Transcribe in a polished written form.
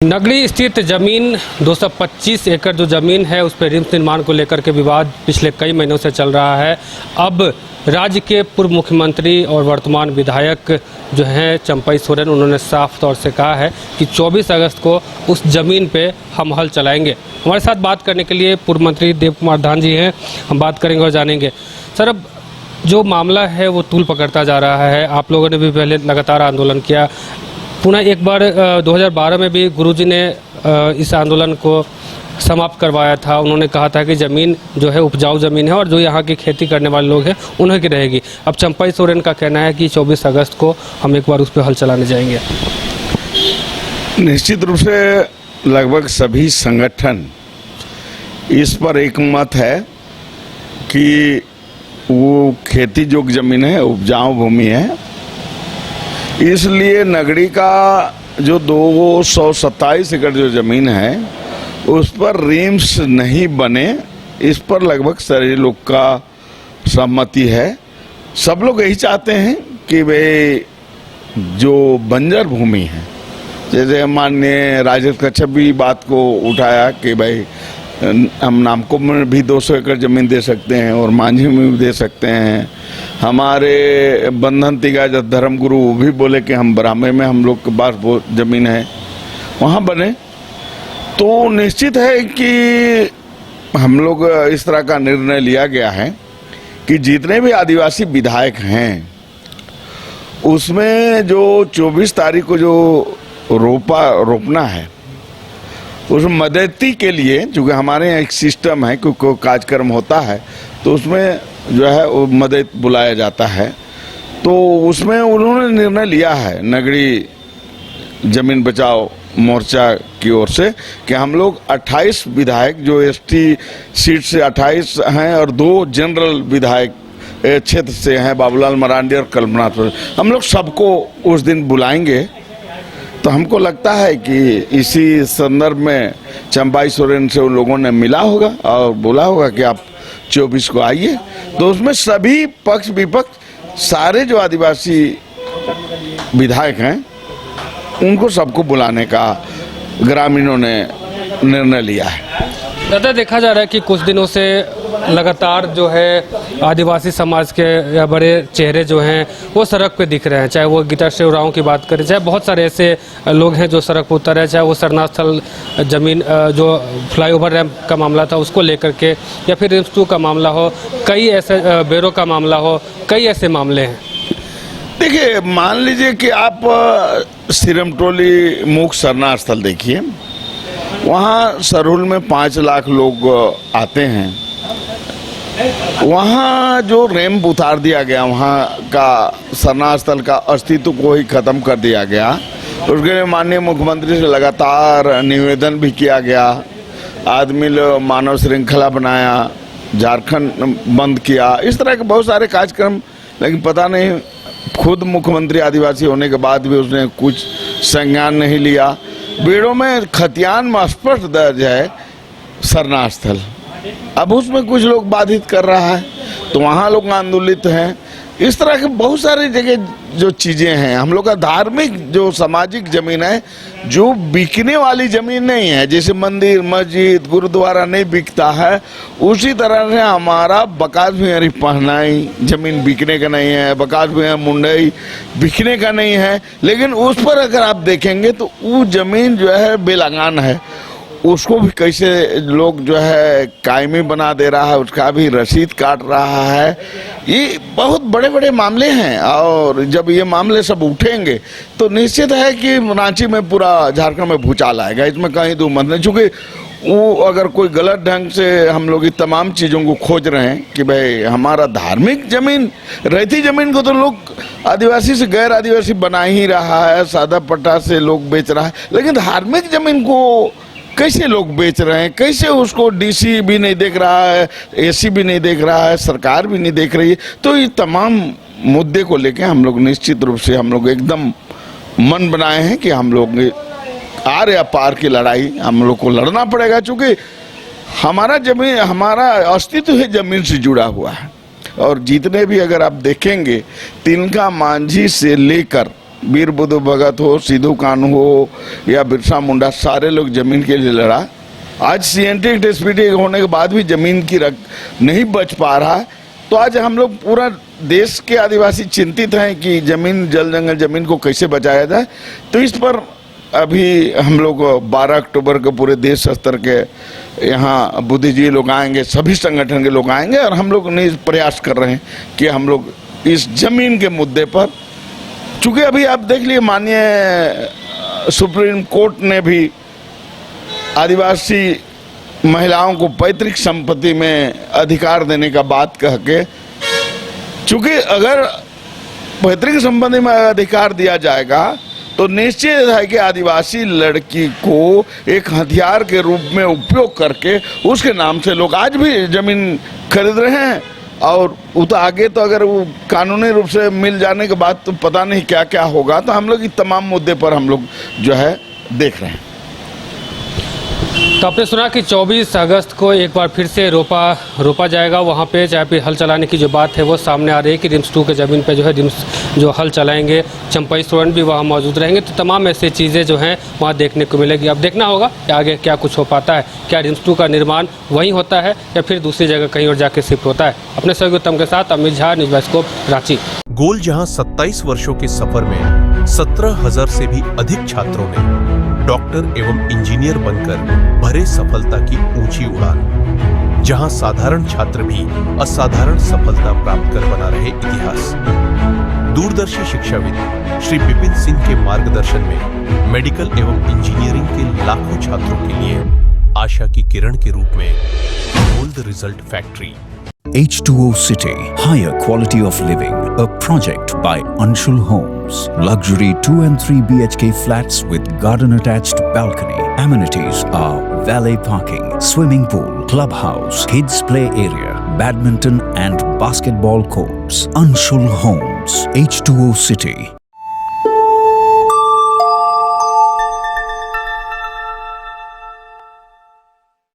नगरी स्थित जमीन 225 एकड़ जो जमीन है उस पर रिम्स निर्माण को लेकर के विवाद पिछले कई महीनों से चल रहा है। अब राज्य के पूर्व मुख्यमंत्री और वर्तमान विधायक जो हैं चंपई सोरेन, उन्होंने साफ तौर से कहा है कि 24 अगस्त को उस जमीन पे हम हल चलाएंगे। हमारे साथ बात करने के लिए पूर्व मंत्री देव कुमार धान जी हैं, हम बात करेंगे और जानेंगे। सर, अब जो मामला है वो तूल पकड़ता जा रहा है। आप लोगों ने भी पहले लगातार आंदोलन किया, पुनः एक बार 2012 में भी गुरुजी ने इस आंदोलन को समाप्त करवाया था। उन्होंने कहा था कि ज़मीन जो है उपजाऊ ज़मीन है और जो यहाँ की खेती करने वाले लोग हैं उन्हीं की रहेगी। अब चंपई सोरेन का कहना है कि 24 अगस्त को हम एक बार उस पर हल चलाने जाएंगे। निश्चित रूप से लगभग सभी संगठन इस पर एक मत है कि वो खेती योग्य ज़मीन है, उपजाऊ भूमि है। इसलिए नगरी का जो 227 एकड़ जो ज़मीन है उस पर रिम्स नहीं बने, इस पर लगभग सारे लोग का सहमति है। सब लोग यही चाहते हैं कि भाई जो बंजर भूमि है, जैसे माननीय राजेश कच्छप भी बात को उठाया कि भाई हम नामको में भी 200 एकड़ ज़मीन दे सकते हैं और मांझी में भी दे सकते हैं। हमारे बंधन तिगाज धर्मगुरु भी बोले कि हम ब्राह्मण में हम लोग के पास वो ज़मीन है, वहाँ बने। तो निश्चित है कि हम लोग इस तरह का निर्णय लिया गया है कि जितने भी आदिवासी विधायक हैं उसमें जो 24 तारीख को जो रोपना है उस मददी के लिए, चूँकि हमारे यहाँ एक सिस्टम है कि कोई कार्यक्रम होता है तो उसमें जो है वो मदद बुलाया जाता है। तो उसमें उन्होंने निर्णय लिया है नगरी जमीन बचाओ मोर्चा की ओर से कि हम लोग 28 विधायक जो एसटी सीट से 28 हैं और 2 जनरल विधायक क्षेत्र से हैं, बाबूलाल मरांडी और कल्पना, हम लोग सबको उस दिन बुलाएंगे। तो हमको लगता है कि इसी संदर्भ में चंपई सोरेन से उन लोगों ने मिला होगा और बोला होगा कि आप 24 को आइए। तो उसमें सभी पक्ष विपक्ष सारे जो आदिवासी विधायक हैं उनको सबको बुलाने का ग्रामीणों ने निर्णय लिया है। दादा, देखा जा रहा है कि कुछ दिनों से लगातार जो है आदिवासी समाज के बड़े चेहरे जो हैं वो सड़क पे दिख रहे हैं, चाहे वो गीता शिवराव की बात करें, चाहे बहुत सारे ऐसे लोग हैं जो सड़क पर उतर हैं, चाहे वो सरना स्थल जमीन जो फ्लाईओवर रैंप का मामला था उसको लेकर के, या फिर रिम्स 2 का मामला हो, कई ऐसे बेरों का मामला हो, कई ऐसे मामले हैं। देखिए, मान लीजिए कि आप सिरमटोली मूक सरना स्थल देखिए, वहाँ सरहुल में 5 लाख लोग आते हैं। वहाँ जो रैंप उतार दिया गया, वहाँ का सरना स्थल का अस्तित्व को ही खत्म कर दिया गया। उसके लिए माननीय मुख्यमंत्री से लगातार निवेदन भी किया गया। आदमी लोग मानव श्रृंखला बनाया, झारखंड बंद किया, इस तरह के बहुत सारे कार्यक्रम, लेकिन पता नहीं खुद मुख्यमंत्री आदिवासी होने के बाद भी उसने कुछ संज्ञान नहीं लिया। बेड़ों में खतियान में स्पष्ट दर्ज है सरना स्थल, अब उसमें कुछ लोग बाधित कर रहा है तो वहाँ लोग आंदोलित हैं। इस तरह के बहुत सारी जगह जो चीज़ें हैं, हम लोग का धार्मिक जो सामाजिक ज़मीन है जो बिकने वाली ज़मीन नहीं है, जैसे मंदिर मस्जिद गुरुद्वारा नहीं बिकता है, उसी तरह से हमारा बकास भुइयारी पहनाई ज़मीन बिकने का नहीं है, बकास भुइयार मुंडई बिकने का नहीं है। लेकिन उस पर अगर आप देखेंगे तो वो ज़मीन जो है बेलगान है, उसको भी कैसे लोग जो है कायमी बना दे रहा है, उसका भी रसीद काट रहा है। ये बहुत बड़े बड़े मामले हैं और जब ये मामले सब उठेंगे तो निश्चित है कि रांची में पूरा झारखंड में भूचाल आएगा, इसमें कहीं दो मत नहीं। चूँकि वो अगर कोई गलत ढंग से हम लोग इन तमाम चीज़ों को खोज रहे हैं कि भाई हमारा धार्मिक ज़मीन, रहती ज़मीन को तो लोग आदिवासी से गैर आदिवासी बना ही रहा है, सादा पट्टा से लोग बेच रहा है, लेकिन धार्मिक ज़मीन को कैसे लोग बेच रहे हैं, कैसे उसको डीसी भी नहीं देख रहा है, एसी भी नहीं देख रहा है, सरकार भी नहीं देख रही है। तो ये तमाम मुद्दे को लेके हम लोग निश्चित रूप से हम लोग एकदम मन बनाए हैं कि हम लोग आर या पार की लड़ाई हम लोग को लड़ना पड़ेगा, क्योंकि हमारा जमीन, हमारा अस्तित्व है जमीन से जुड़ा हुआ है। और जितने भी अगर आप देखेंगे तिनका मांझी से लेकर वीर बुद्धू भगत हो, सिद्धू कान्हू हो या बिरसा मुंडा, सारे लोग जमीन के लिए लड़ा। आज सीएनटी डिस्प्यूटी होने के बाद भी जमीन की नहीं बच पा रहा है। तो आज हम लोग पूरा देश के आदिवासी चिंतित हैं कि जमीन, जल जंगल जमीन को कैसे बचाया जाए। तो इस पर अभी हम लोग 12 अक्टूबर को पूरे देश स्तर के यहाँ बुद्धिजीवी लोग आएंगे, सभी संगठन के लोग आएंगे और हम लोग नहीं प्रयास कर रहे हैं कि हम लोग इस जमीन के मुद्दे पर, चूंकि अभी आप देख लिए माननीय सुप्रीम कोर्ट ने भी आदिवासी महिलाओं को पैतृक संपत्ति में अधिकार देने का बात कह के, चूंकि अगर पैतृक संपत्ति में अधिकार दिया जाएगा तो निश्चित है कि आदिवासी लड़की को एक हथियार के रूप में उपयोग करके उसके नाम से लोग आज भी जमीन खरीद रहे हैं। और वो तो आगे तो अगर वो कानूनी रूप से मिल जाने के बाद तो पता नहीं क्या क्या होगा। तो हम लोग इस तमाम मुद्दे पर हम लोग जो है देख रहे हैं। तो आपने सुना कि 24 अगस्त को एक बार फिर से रोपा जाएगा वहाँ पे, चाहे फिर हल चलाने की जो बात है वो सामने आ रही है कि रिम्स 2 के ज़मीन पे जो है रिम्स जो हल चलाएंगे, चंपई सोरेन भी वहाँ मौजूद रहेंगे। तो तमाम ऐसी चीज़ें जो हैं वहाँ देखने को मिलेगी। अब देखना होगा कि आगे क्या कुछ हो पाता है, क्या रिम्स 2 का निर्माण वहीं होता है या फिर दूसरी जगह कहीं और जाके शिफ्ट होता है। अपने सहयोगी उत्तम के साथ अमित झा, न्यूज़ बाइस्कोप, रांची। गोल जहां 27 वर्षों के सफर में 17,000 से भी अधिक छात्रों ने डॉक्टर एवं इंजीनियर बनकर भरे सफलता की ऊंची उड़ान, जहां साधारण छात्र भी असाधारण सफलता प्राप्त कर बना रहे इतिहास। दूरदर्शी शिक्षाविद श्री विपिन सिंह के मार्गदर्शन में मेडिकल एवं इंजीनियरिंग के लाखों छात्रों के लिए आशा की किरण के रूप में gold result factory. H2O City, higher quality of living, a project by Anshul Homes. Luxury 2 and 3 BHK flats with garden attached balcony. Amenities are valet parking, swimming pool, clubhouse, kids play area, badminton and basketball courts. Anshul Homes, H2O City.